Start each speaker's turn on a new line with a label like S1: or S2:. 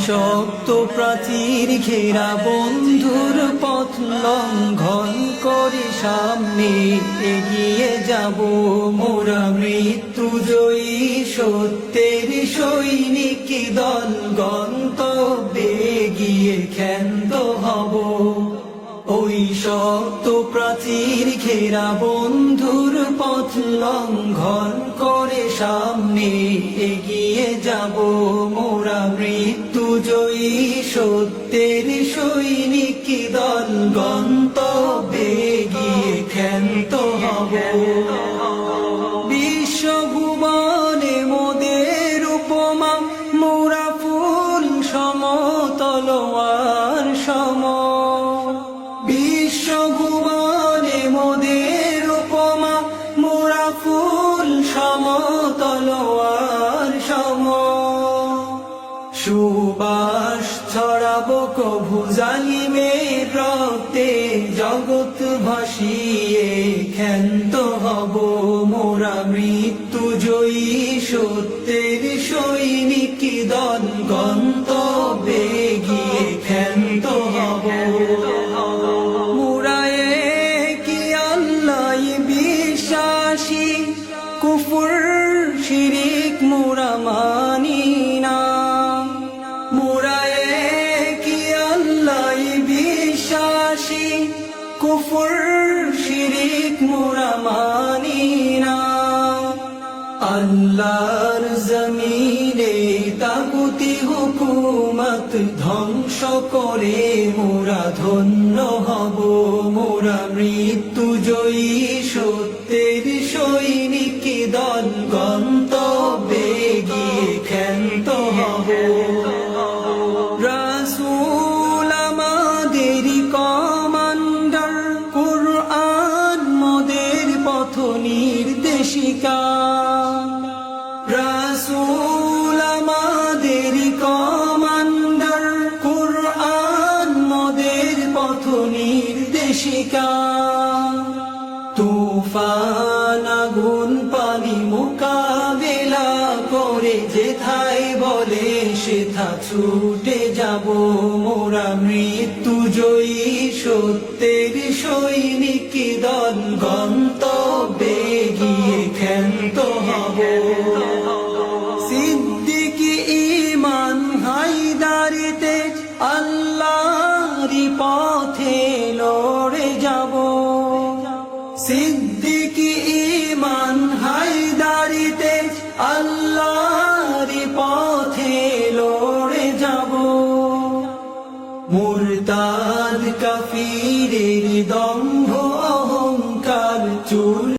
S1: শক্ত প্রাচীর ঘেরা বন্ধুর পথ লঙ্ঘন করে সামনে এগিয়ে যাব মোরা মৃত্যু জয়ী সত্যের সৈনিক দল গন্তব্যে গিয়ে ক্ষান্ত হব। ওই শক্ত প্রাচীর ঘেরা বন্ধুর পথ লঙ্ঘন করে সামনে এগিয়ে যাব মোরা মৃত্যু জয়ী সত্যের সৈনিক দল গন্তব্যে গিয়ে ক্ষান্ত হব। বিশ্বভুবনে মোদের উপমা মোরা ফুল সমতলোয়ার সম। বিশ্বভুবনে মোদের উপমা মোরা ফুল সমতলোয়ার সম। সুবাস ছড়াবো কভু জালিমের রক্তে জগৎ ভাসিয়ে ক্ষান্ত হব মোরা মৃত্যু জয়ী সত্যের সৈনিক দল গন্তব্যে গিয়ে ক্ষান্ত হব। কুফর শিরিক মোরা মানি না, মোরা কি আল্লাহ বিশ্বাসী কুফর শিরিক মোরা মানি না। আল্লাহর জমিনে তাগুতি হুকুমত ধ্বংস করে মোরা ধন্য হব মোরা মৃত্যু জয়ী সত্যের সৈনিক দল গন্তব্যে গিয়ে ক্ষান্ত হব। রাসূল আমাদের কমান্ডার, কুরআন মোদের পথ নির্দেশিকা। রাসূল আমাদের কমান্ডার, কুরআন মোদের পথ নির্দেশিকা। তুফান আগুন পানি মোকাবেলা করে যেথায় বলে সেথা ছুটে যাব মোরা মৃত্যু জয়ী সত্যের সৈনিক দল গন্তব্যে গিয়ে ক্ষান্ত হব। সিদ্দিক ঈমান হায়দার তেজ আল্লাহরই পথে লড়ে যাব। সিদ্দিক ঈমান হায়দার তেজ আল্লাহরই পথে লড়ে যাব। মুরতাদ কাফিরের দম্ভ অহংকার চূর্ণ